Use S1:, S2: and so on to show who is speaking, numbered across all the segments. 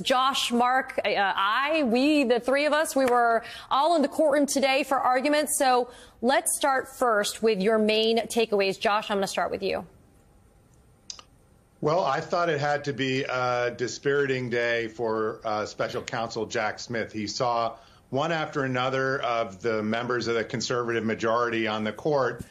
S1: Josh, Mark, the three of us, we were all in the courtroom today for arguments. So let's start first with your main takeaways. Josh, I'm going to start with you.
S2: Well, I thought it had to be a dispiriting day for Special Counsel Jack Smith. He saw one after another of the members of the conservative majority on the court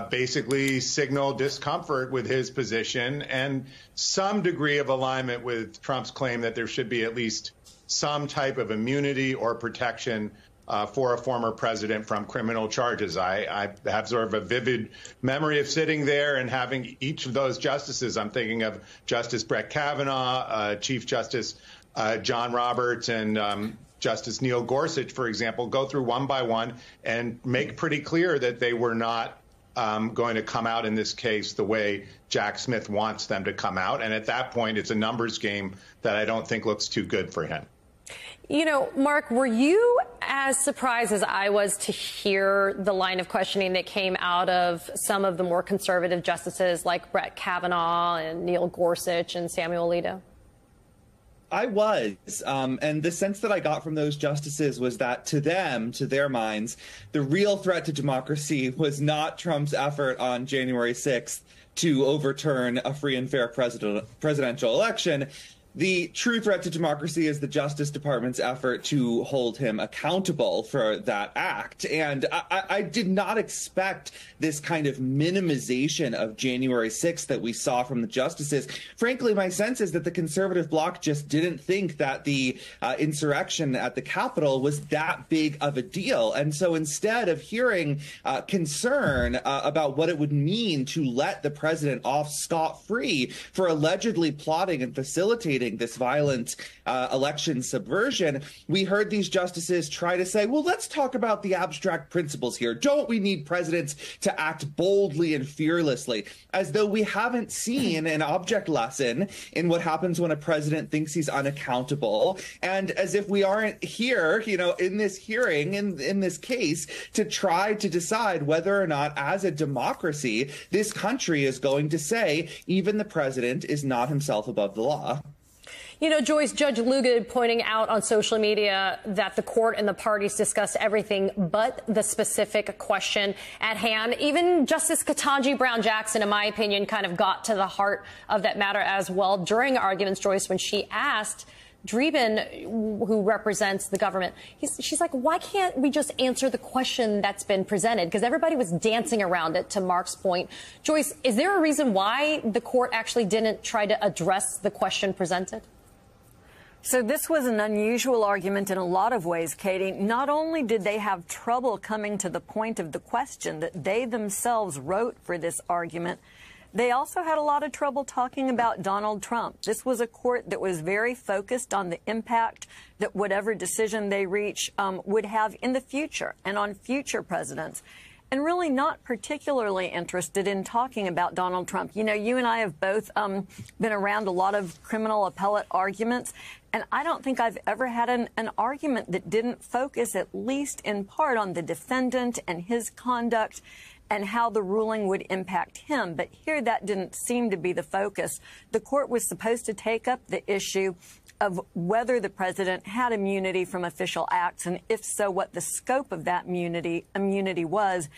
S2: basically signal discomfort with his position and some degree of alignment with Trump's claim that there should be at least some type of immunity or protection for a former president from criminal charges. I have sort of a vivid memory of sitting there and having each of those justices. I'm thinking of Justice Brett Kavanaugh, Chief Justice John Roberts, and Justice Neil Gorsuch, for example, go through one by one and make pretty clear that they were not going to come out in this case the way Jack Smith wants them to come out. And at that point, it's a numbers game that I don't think looks too good for him.
S1: You know, Mark, were you as surprised as I was to hear the line of questioning that came out of some of the more conservative justices like Brett Kavanaugh and Neil Gorsuch and Samuel Alito?
S3: I was. And the sense that I got from those justices was that to them, to their minds, the real threat to democracy was not Trump's effort on January 6th to overturn a free and fair presidential election. The true threat to democracy is the Justice Department's effort to hold him accountable for that act. And I did not expect this kind of minimization of January 6th that we saw from the justices. Frankly, my sense is that the conservative bloc just didn't think that the insurrection at the Capitol was that big of a deal. And so instead of hearing concern about what it would mean to let the president off scot-free for allegedly plotting and facilitating this violent election subversion, we heard these justices try to say, well, let's talk about the abstract principles here. Don't we need presidents to act boldly and fearlessly? As though we haven't seen an object lesson in what happens when a president thinks he's unaccountable, and as if we aren't here, you know, in this hearing, in this case, to try to decide whether or not, as a democracy, this country is going to say even the president is not himself above the law.
S1: You know, Joyce, Judge Lugo pointing out on social media that the court and the parties discussed everything but the specific question at hand. Even Justice Ketanji Brown Jackson, in my opinion, kind of got to the heart of that matter as well during arguments, Joyce, when she asked Dreeben, who represents the government, she's like, why can't we just answer the question that's been presented? Because everybody was dancing around it, to Mark's point. Joyce, is there a reason why the court actually didn't try to address the question presented?
S4: So this was an unusual argument in a lot of ways, Katie. Not only did they have trouble coming to the point of the question that they themselves wrote for this argument, they also had a lot of trouble talking about Donald Trump. This was a court that was very focused on the impact that whatever decision they reach would have in the future and on future presidents, and really not particularly interested in talking about Donald Trump. You know, you and I have both been around a lot of criminal appellate arguments, and I don't think I've ever had an argument that didn't focus at least in part on the defendant and his conduct and how the ruling would impact him. But here that didn't seem to be the focus. The court was supposed to take up the issue of whether the president had immunity from official acts, and if so, what the scope of that immunity was.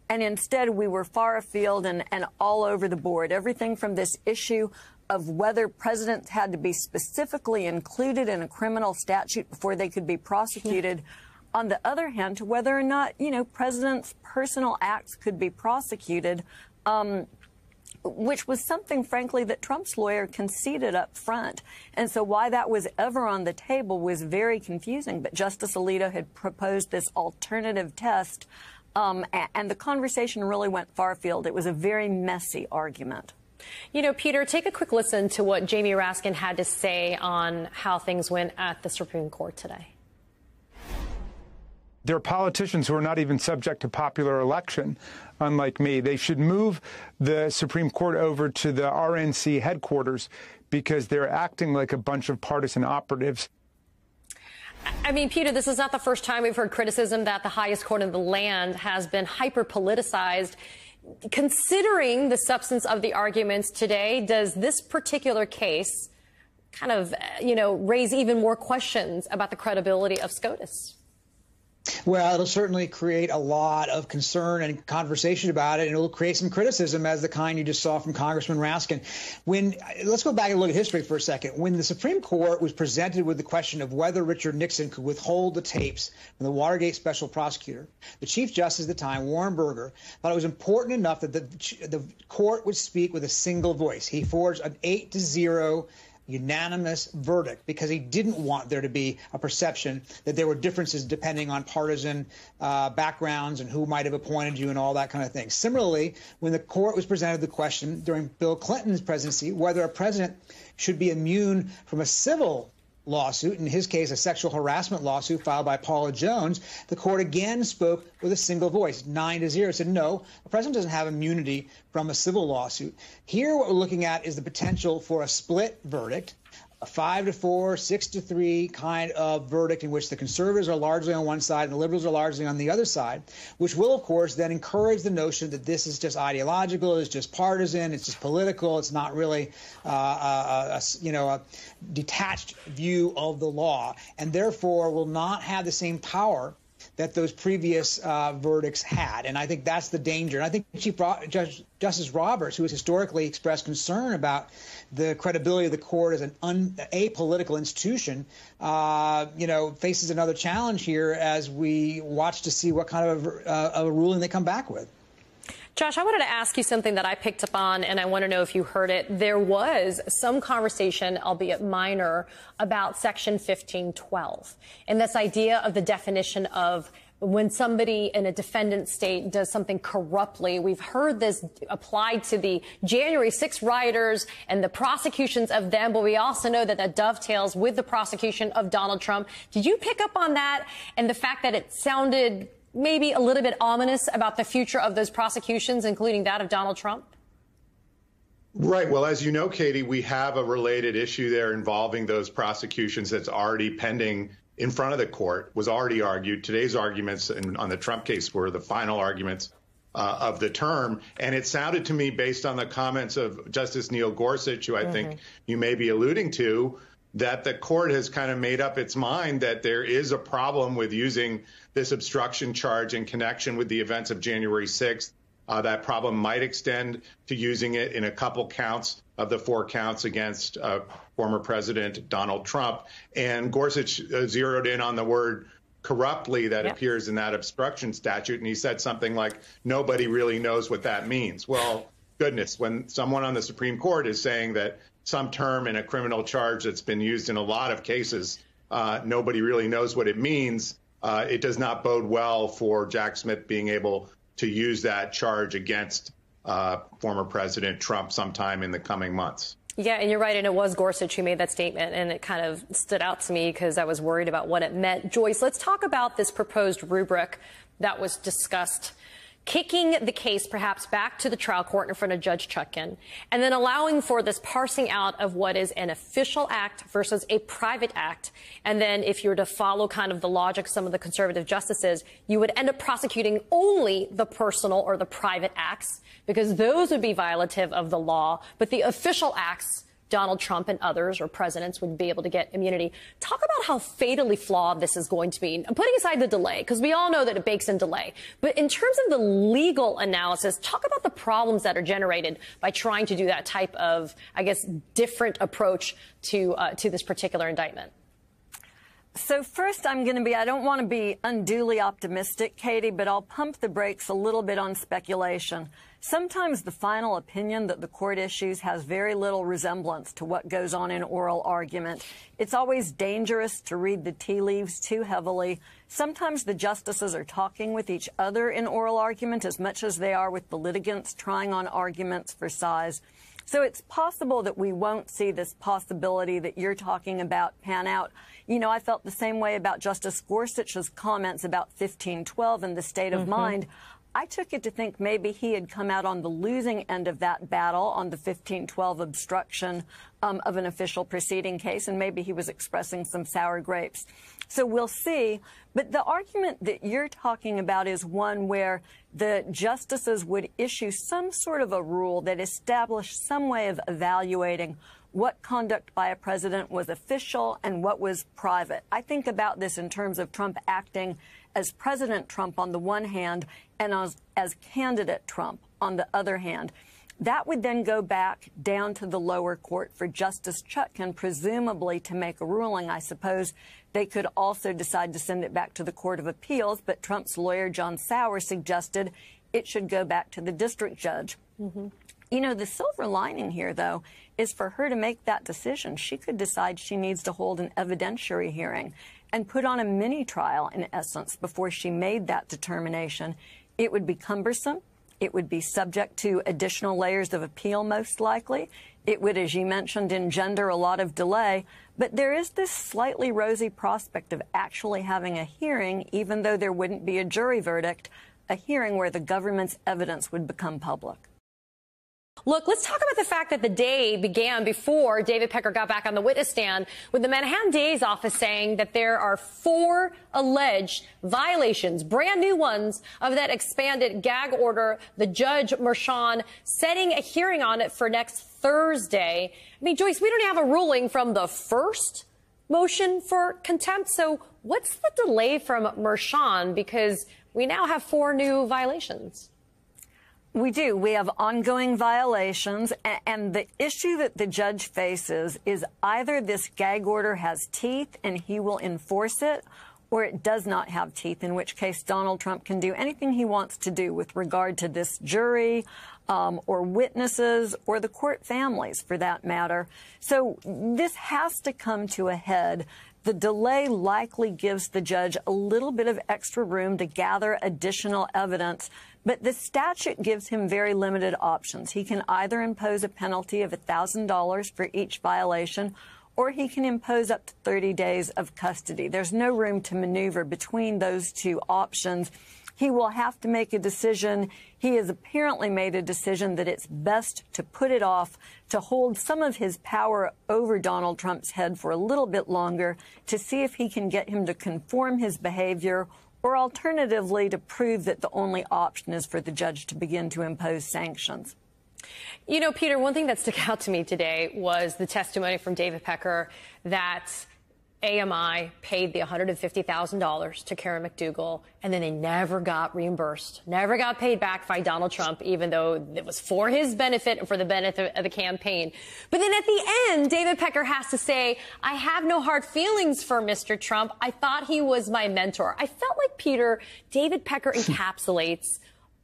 S4: And instead, we were far afield and all over the board. Everything from this issue of whether presidents had to be specifically included in a criminal statute before they could be prosecuted. On the other hand, to whether or not, you know, presidents' personal acts could be prosecuted, which was something, frankly, that Trump's lawyer conceded up front. And so why that was ever on the table was very confusing. But Justice Alito had proposed this alternative test, and the conversation really went far afield. It was a very messy argument.
S1: You know, Peter, take a quick listen to what Jamie Raskin had to say on how things went at the Supreme Court today.
S5: There are politicians who are not even subject to popular election, unlike me. They should move the Supreme Court over to the RNC headquarters because they're acting like a bunch of partisan operatives.
S1: I mean, Peter, this is not the first time we've heard criticism that the highest court in the land has been hyper-politicized. Considering the substance of the arguments today, does this particular case kind of, raise even more questions about the credibility of SCOTUS?
S6: Well, it'll certainly create a lot of concern and conversation about it, and it'll create some criticism, as the kind you just saw from Congressman Raskin. Let's go back and look at history for a second. When the Supreme Court was presented with the question of whether Richard Nixon could withhold the tapes from the Watergate special prosecutor, the Chief Justice at the time, Warren Burger, thought it was important enough that the court would speak with a single voice. He forged an 8-0 unanimous verdict because he didn't want there to be a perception that there were differences depending on partisan backgrounds and who might have appointed you and all that kind of thing. Similarly, when the court was presented the question during Bill Clinton's presidency whether a president should be immune from a civil lawsuit, in his case a sexual harassment lawsuit filed by Paula Jones, the court again spoke with a single voice, 9-0. It said, no, a president doesn't have immunity from a civil lawsuit. Here what we're looking at is the potential for a split verdict, a 5-4, 6-3 kind of verdict in which the conservatives are largely on one side and the liberals are largely on the other side, which will, of course, then encourage the notion that this is just ideological, it's just partisan, it's just political, it's not really a detached view of the law, and therefore will not have the same power that those previous verdicts had. And I think that's the danger. And I think Chief Justice Roberts, who has historically expressed concern about the credibility of the court as an apolitical institution, faces another challenge here as we watch to see what kind of a ruling they come back with.
S1: Josh, I wanted to ask you something that I picked up on, and I want to know if you heard it. There was some conversation, albeit minor, about Section 1512, and this idea of the definition of when somebody in a defendant state does something corruptly. We've heard this applied to the January 6 rioters and the prosecutions of them, but we also know that that dovetails with the prosecution of Donald Trump. Did you pick up on that and the fact that it sounded maybe a little bit ominous about the future of those prosecutions, including that of Donald Trump?
S2: Right. Well, as you know, Katie, we have a related issue there involving those prosecutions that's already pending in front of the court, was already argued. Today's arguments on the Trump case were the final arguments of the term. And it sounded to me, based on the comments of Justice Neil Gorsuch, who I think you may be alluding to, that the court has kind of made up its mind that there is a problem with using this obstruction charge in connection with the events of January 6th. That problem might extend to using it in a couple counts of the 4 counts against former President Donald Trump. And Gorsuch zeroed in on the word corruptly that appears in that obstruction statute. And he said something like, nobody really knows what that means. Well, goodness, when someone on the Supreme Court is saying that some term in a criminal charge that's been used in a lot of cases, nobody really knows what it means, it does not bode well for Jack Smith being able to use that charge against former President Trump sometime in the coming months.
S1: Yeah, and you're right, and it was Gorsuch who made that statement, and it kind of stood out to me because I was worried about what it meant. Joyce, let's talk about this proposed rubric that was discussed, kicking the case perhaps back to the trial court in front of Judge Chutkan, and then allowing for this parsing out of what is an official act versus a private act. And then if you were to follow kind of the logic of some of the conservative justices, you would end up prosecuting only the personal or the private acts, because those would be violative of the law. But the official acts, Donald Trump and others or presidents, would be able to get immunity. Talk about how fatally flawed this is going to be. I'm putting aside the delay, because we all know that it bakes in delay. But in terms of the legal analysis, talk about the problems that are generated by trying to do that type of, I guess, different approach to this particular indictment.
S4: So first, I don't want to be unduly optimistic, Katie, but I'll pump the brakes a little bit on speculation. Sometimes the final opinion that the court issues has very little resemblance to what goes on in oral argument. It's always dangerous to read the tea leaves too heavily. Sometimes the justices are talking with each other in oral argument as much as they are with the litigants trying on arguments for size. So it's possible that we won't see this possibility that you're talking about pan out. You know, I felt the same way about Justice Gorsuch's comments about 1512 and the state of mind. I took it to think maybe he had come out on the losing end of that battle on the 1512 obstruction of an official proceeding case, and maybe he was expressing some sour grapes. So we'll see. But the argument that you're talking about is one where the justices would issue some sort of a rule that established some way of evaluating what conduct by a president was official and what was private. I think about this in terms of Trump acting as President Trump on the one hand and as candidate Trump on the other hand. That would then go back down to the lower court for Justice Chutkan, presumably to make a ruling. I suppose they could also decide to send it back to the Court of Appeals, but Trump's lawyer, John Sauer, suggested it should go back to the district judge. Mm-hmm. You know, the silver lining here, though, is for her to make that decision. She could decide she needs to hold an evidentiary hearing and put on a mini trial, in essence, before she made that determination. It would be cumbersome. It would be subject to additional layers of appeal, most likely. It would, as you mentioned, engender a lot of delay. But there is this slightly rosy prospect of actually having a hearing, even though there wouldn't be a jury verdict, a hearing where the government's evidence would become public.
S1: Look, let's talk about the fact that the day began before David Pecker got back on the witness stand with the Manhattan DA's office saying that there are 4 alleged violations, brand new ones, of that expanded gag order. The judge, Merchan, setting a hearing on it for next Thursday. I mean, Joyce, we don't have a ruling from the first motion for contempt. So what's the delay from Merchan? Because we now have 4 new violations.
S4: We do. We have ongoing violations, and the issue that the judge faces is either this gag order has teeth and he will enforce it, or it does not have teeth, in which case Donald Trump can do anything he wants to do with regard to this jury or witnesses or the court families, for that matter. So this has to come to a head. The delay likely gives the judge a little bit of extra room to gather additional evidence, but the statute gives him very limited options. He can either impose a penalty of $1,000 for each violation, or he can impose up to 30 days of custody. There's no room to maneuver between those two options. He will have to make a decision. He has apparently made a decision that it's best to put it off, to hold some of his power over Donald Trump's head for a little bit longer, to see if he can get him to conform his behavior, or alternatively to prove that the only option is for the judge to begin to impose sanctions.
S1: You know, Peter, one thing that stuck out to me today was the testimony from David Pecker that AMI paid the $150,000 to Karen McDougal, and then they never got reimbursed, never got paid back by Donald Trump, even though it was for his benefit and for the benefit of the campaign. But then at the end, David Pecker has to say, I have no hard feelings for Mr. Trump. I thought he was my mentor. I felt like, Peter, David Pecker encapsulates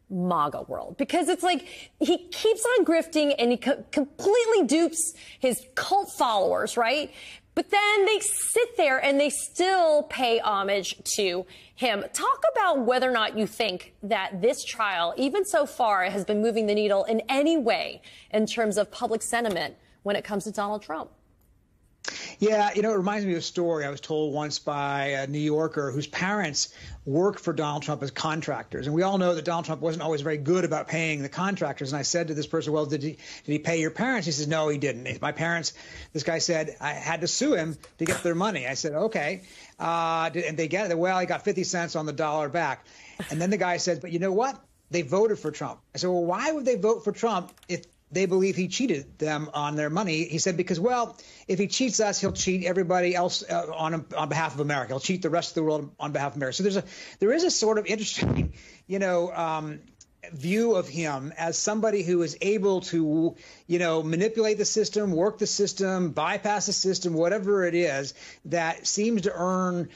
S1: MAGA world, because it's like he keeps on grifting and he completely dupes his cult followers, right? But then they sit there and they still pay homage to him. Talk about whether or not you think that this trial, even so far, has been moving the needle in any way in terms of public sentiment when it comes to Donald Trump.
S6: Yeah, you know, it reminds me of a story I was told once by a New Yorker whose parents worked for Donald Trump as contractors. And we all know that Donald Trump wasn't always very good about paying the contractors. And I said to this person, well, did he pay your parents? He says, no, he didn't. My parents, this guy said, I had to sue him to get their money. I said, okay. And they get it. Well, he got 50 cents on the dollar back. And then the guy said, but you know what? They voted for Trump. I said, well, why would they vote for Trump if they believe he cheated them on their money? He said, because, well, if he cheats us, he'll cheat everybody else on behalf of America. He'll cheat the rest of the world on behalf of America. So there is a sort of interesting, view of him as somebody who is able to, manipulate the system, work the system, bypass the system, whatever it is, that seems to earn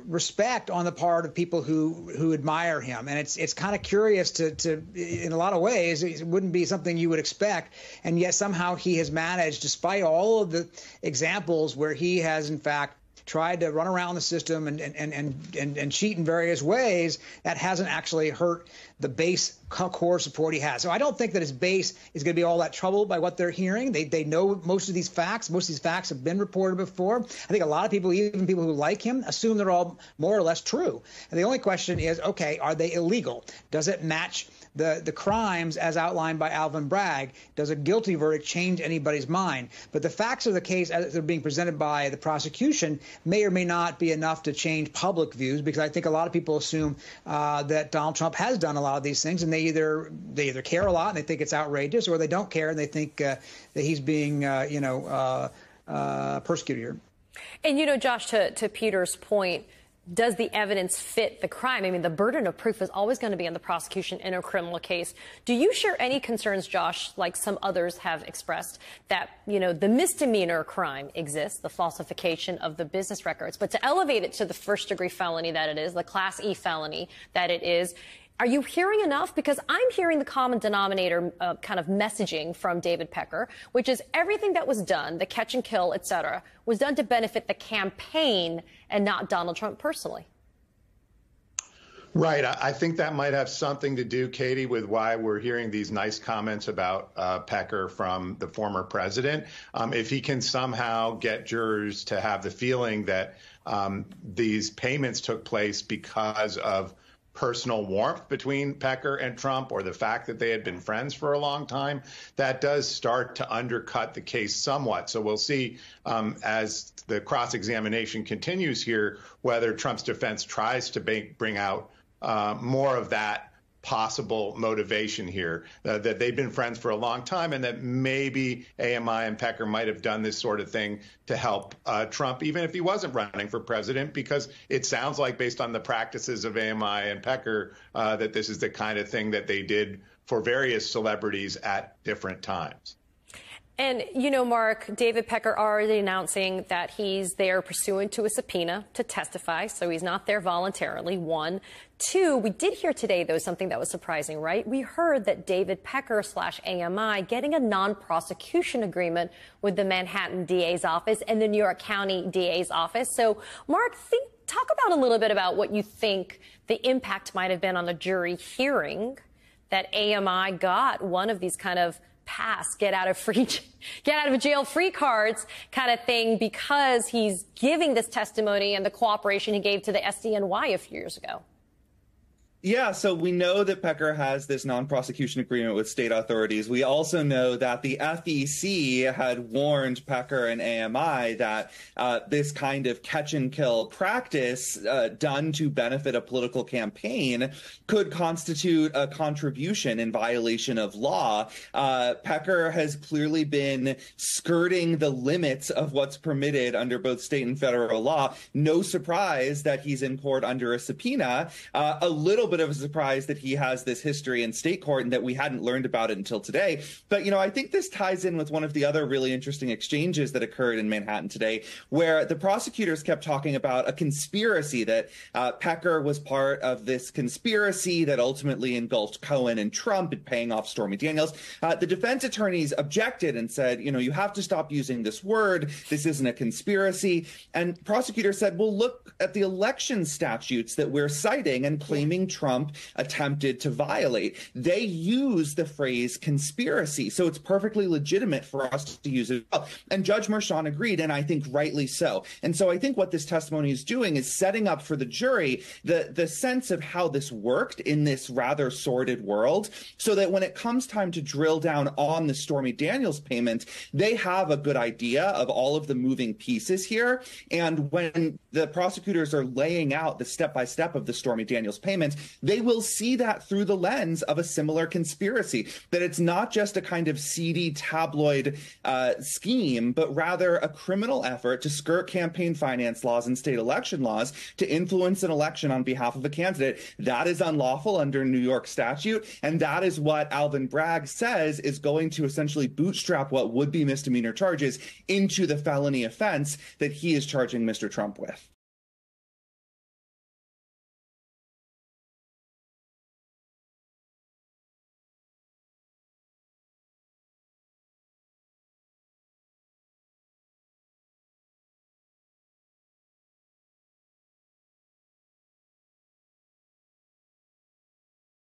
S6: respect on the part of people who admire him. And it's kind of curious to in a lot of ways, it wouldn't be something you would expect. And yet somehow he has managed, despite all of the examples where he has, in fact, tried to run around the system and cheat in various ways, that hasn't actually hurt the base core support he has. So I don't think that his base is going to be all that troubled by what they're hearing. They know most of these facts. Most of these facts have been reported before. I think a lot of people, even people who like him, assume they're all more or less true. And the only question is, okay, are they illegal? Does it match the crimes as outlined by Alvin Bragg? Does a guilty verdict change anybody's mind? But the facts of the case as they're being presented by the prosecution may or may not be enough to change public views, because I think a lot of people assume that Donald Trump has done a lot of these things, and they either care a lot and they think it's outrageous, or they don't care and they think that he's being persecuted here.
S1: And, Josh, to Peter's point, does the evidence fit the crime? I mean, the burden of proof is always going to be on the prosecution in a criminal case. Do you share any concerns, Josh, like some others have expressed, that, the misdemeanor crime exists, the falsification of the business records, but to elevate it to the first-degree felony that it is, the Class E felony that it is, are you hearing enough? Because I'm hearing the common denominator kind of messaging from David Pecker, which is everything that was done, the catch and kill, et cetera, was done to benefit the campaign and not Donald Trump personally.
S2: Right. I think that might have something to do, Katie, with why we're hearing these nice comments about Pecker from the former president. If he can somehow get jurors to have the feeling that these payments took place because of personal warmth between Pecker and Trump, or the fact that they had been friends for a long time, that does start to undercut the case somewhat. So we'll see as the cross-examination continues here, whether Trump's defense tries to bring out more of that possible motivation here, that they've been friends for a long time, and that maybe AMI and Pecker might have done this sort of thing to help Trump, even if he wasn't running for president, because it sounds like, based on the practices of AMI and Pecker, that this is the kind of thing that they did for various celebrities at different times.
S1: And, Mark, David Pecker already announcing that he's there pursuant to a subpoena to testify, so he's not there voluntarily, one. Two, we did hear today, though, something that was surprising, right? We heard that David Pecker / AMI getting a non-prosecution agreement with the Manhattan DA's office and the New York County DA's office. So, Mark, talk about a little bit about what you think the impact might have been on the jury hearing that AMI got one of these kind of pass, get out of jail free cards kind of thing, because he's giving this testimony and the cooperation he gave to the SDNY a few years ago.
S3: Yeah, so we know that Pecker has this non-prosecution agreement with state authorities. We also know that the FEC had warned Pecker and AMI that this kind of catch-and-kill practice done to benefit a political campaign could constitute a contribution in violation of law. Pecker has clearly been skirting the limits of what's permitted under both state and federal law. No surprise that he's in court under a subpoena. A little bit of a surprise that he has this history in state court and that we hadn't learned about it until today. But, I think this ties in with one of the other really interesting exchanges that occurred in Manhattan today, where the prosecutors kept talking about a conspiracy, that Pecker was part of this conspiracy that ultimately engulfed Cohen and Trump in paying off Stormy Daniels. The defense attorneys objected and said, you have to stop using this word. This isn't a conspiracy. And prosecutors said, well, look at the election statutes that we're citing and claiming Trump attempted to violate. They use the phrase conspiracy, so it's perfectly legitimate for us to use it. And Judge Merchan agreed, and I think rightly so. And so I think what this testimony is doing is setting up for the jury the sense of how this worked in this rather sordid world, so that when it comes time to drill down on the Stormy Daniels payment, they have a good idea of all of the moving pieces here. And when the prosecutors are laying out the step-by-step of the Stormy Daniels payment, they will see that through the lens of a similar conspiracy, that it's not just a kind of seedy tabloid scheme, but rather a criminal effort to skirt campaign finance laws and state election laws to influence an election on behalf of a candidate. That is unlawful under New York statute, and that is what Alvin Bragg says is going to essentially bootstrap what would be misdemeanor charges into the felony offense that he is charging Mr. Trump with.